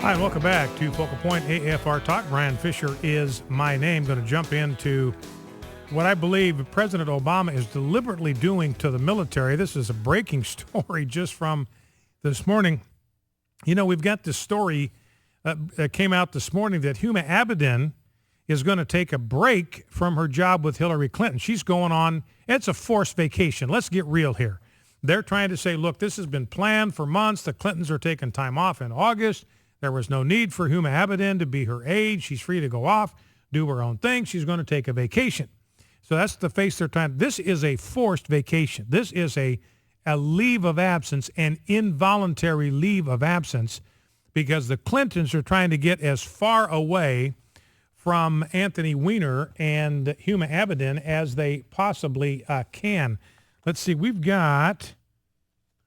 Hi, and welcome back to Focal Point AFR Talk. Brian Fisher is my name. Going to jump into what I believe President Obama is deliberately doing to the military. This is a breaking story just from this morning. You know, we've got this story that came out this morning that Huma Abedin is going to take a break from her job with Hillary Clinton. She's going on, it's a forced vacation. Let's get real here. They're trying to say, look, this has been planned for months. The Clintons are taking time off in August. There was no need for Huma Abedin to be her aide. She's free to go off, do her own thing. She's going to take a vacation. So that's the face they're trying. This is a forced vacation. This is a leave of absence, an involuntary leave of absence, because the Clintons are trying to get as far away from Anthony Weiner and Huma Abedin as they possibly can. Let's see. We've got...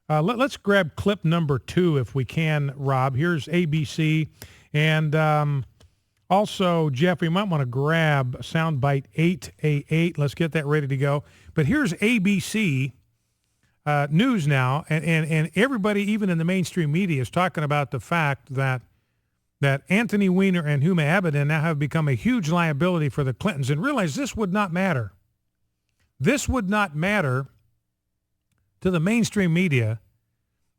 let's grab clip number 2 if we can, Rob. Here's ABC. And also, Jeff, we might want to grab soundbite 8A8. Let's get that ready to go. But here's ABC News now. And everybody, even in the mainstream media, is talking about the fact that Anthony Weiner and Huma Abedin now have become a huge liability for the Clintons. And realize this would not matter. This would not matter to the mainstream media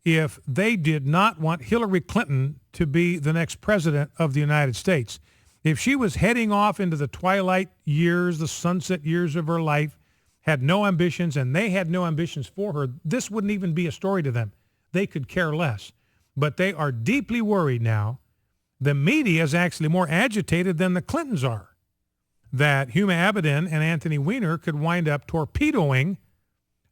if they did not want Hillary Clinton to be the next president of the United States. If she was heading off into the twilight years, the sunset years of her life, had no ambitions, and they had no ambitions for her, this wouldn't even be a story to them. They could care less. But they are deeply worried now. The media is actually more agitated than the Clintons are, that Huma Abedin and Anthony Weiner could wind up torpedoing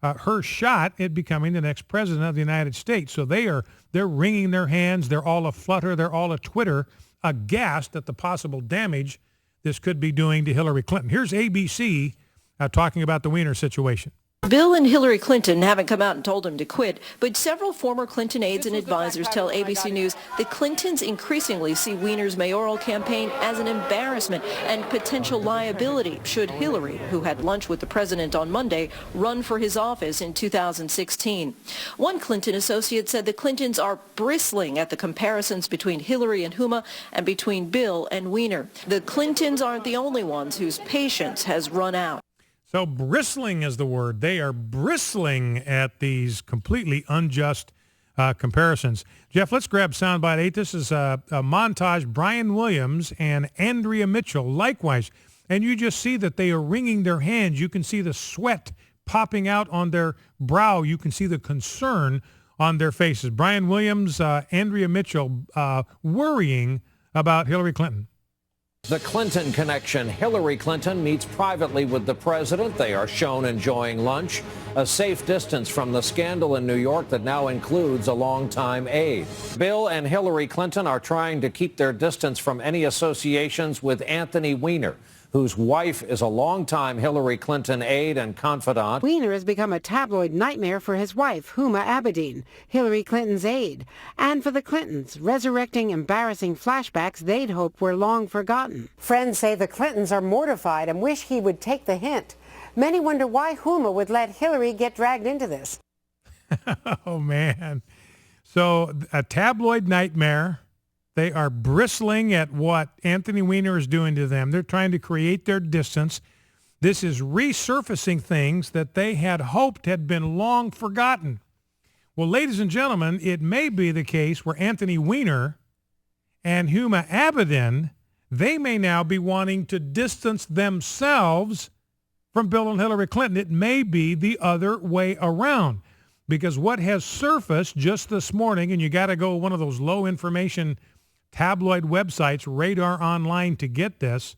her shot at becoming the next president of the United States. So they're wringing their hands. They're all aflutter. They're all a Twitter, aghast at the possible damage this could be doing to Hillary Clinton. Here's ABC talking about the Weiner situation. Bill and Hillary Clinton haven't come out and told him to quit, but several former Clinton aides and advisors tell ABC News the Clintons increasingly see Weiner's mayoral campaign as an embarrassment and potential liability should Hillary, who had lunch with the president on Monday, run for his office in 2016. One Clinton associate said the Clintons are bristling at the comparisons between Hillary and Huma and between Bill and Weiner. The Clintons aren't the only ones whose patience has run out. So bristling is the word. They are bristling at these completely unjust comparisons. Jeff, let's grab soundbite 8. This is a montage. Brian Williams and Andrea Mitchell, likewise. And you just see that they are wringing their hands. You can see the sweat popping out on their brow. You can see the concern on their faces. Brian Williams, Andrea Mitchell, worrying about Hillary Clinton. The Clinton connection. Hillary Clinton meets privately with the president. They are shown enjoying lunch, a safe distance from the scandal in New York that now includes a longtime aide. Bill and Hillary Clinton are trying to keep their distance from any associations with Anthony Weiner, whose wife is a longtime Hillary Clinton aide and confidant. Weiner has become a tabloid nightmare for his wife, Huma Abedin, Hillary Clinton's aide, and for the Clintons, resurrecting embarrassing flashbacks they'd hoped were long forgotten. Friends say the Clintons are mortified and wish he would take the hint. Many wonder why Huma would let Hillary get dragged into this. Oh, man. So a tabloid nightmare. They are bristling at what Anthony Weiner is doing to them. They're trying to create their distance. This is resurfacing things that they had hoped had been long forgotten. Well, ladies and gentlemen, it may be the case where Anthony Weiner and Huma Abedin, they may now be wanting to distance themselves from Bill and Hillary Clinton. It may be the other way around, because what has surfaced just this morning, and you got to go one of those low information tabloid websites, Radar Online, to get this,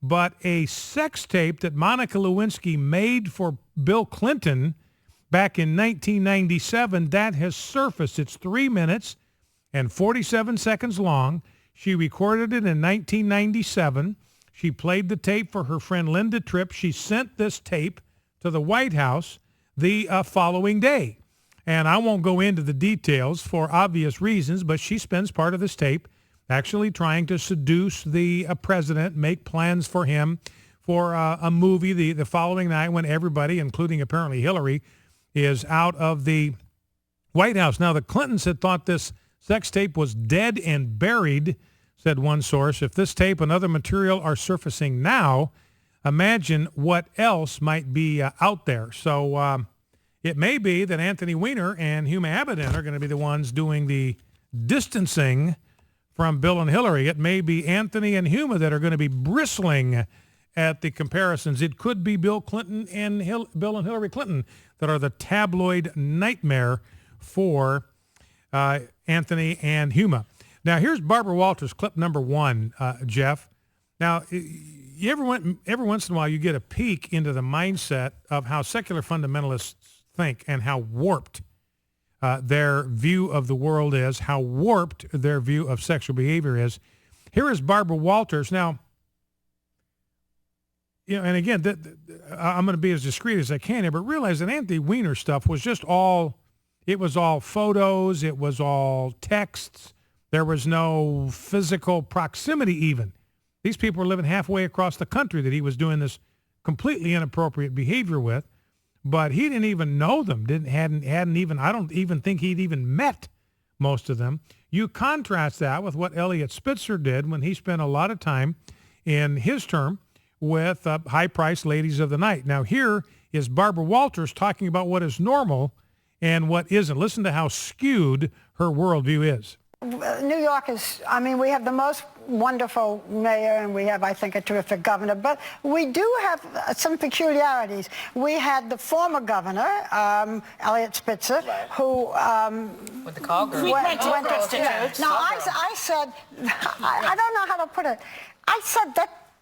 but a sex tape that Monica Lewinsky made for Bill Clinton back in 1997, that has surfaced. It's 3 minutes and 47 seconds long. She recorded it in 1997. She played the tape for her friend Linda Tripp. She sent this tape to the White House the following day. And I won't go into the details for obvious reasons, but she spends part of this tape actually trying to seduce the president, make plans for him for a movie the following night when everybody, including apparently Hillary, is out of the White House. Now, the Clintons had thought this Sex tape was dead and buried, said one source. If this tape and other material are surfacing now, imagine what else might be out there. So it may be that Anthony Weiner and Huma Abedin are going to be the ones doing the distancing from Bill and Hillary. It may be Anthony and Huma that are going to be bristling at the comparisons. It could be Bill Clinton and Bill and Hillary Clinton that are the tabloid nightmare for Anthony and Huma. Now, here's Barbara Walters, clip number 1, Jeff. Now, every once in a while you get a peek into the mindset of how secular fundamentalists think and how warped their view of the world is, how warped their view of sexual behavior is. Here is Barbara Walters. Now, and again, I'm going to be as discreet as I can here, but realize that Anthony Weiner stuff was just it was all photos, it was all texts. There was no physical proximity even. These people were living halfway across the country that he was doing this completely inappropriate behavior with. But he didn't even know them. Hadn't even. I don't even think he'd even met most of them. You contrast that with what Elliot Spitzer did when he spent a lot of time in his term with high-priced ladies of the night. Now here is Barbara Walters talking about what is normal and what isn't. Listen to how skewed her worldview is. New York is, I mean, we have the most wonderful mayor and we have, I think, a terrific governor, but we do have some peculiarities. We had the former governor, Elliot Spitzer, right, who with the call girl. went to prostitutes. Now, I said, I don't know how to put it. I said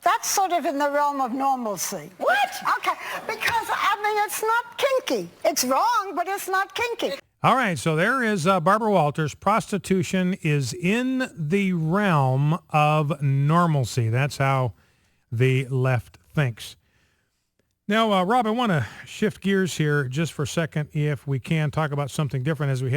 that's sort of in the realm of normalcy. What? Okay, because, I mean, it's not kinky. It's wrong, but it's not kinky. All right, so there is Barbara Walters. Prostitution is in the realm of normalcy. That's how the left thinks. Now, Rob, I want to shift gears here just for a second, if we can, talk about something different as we head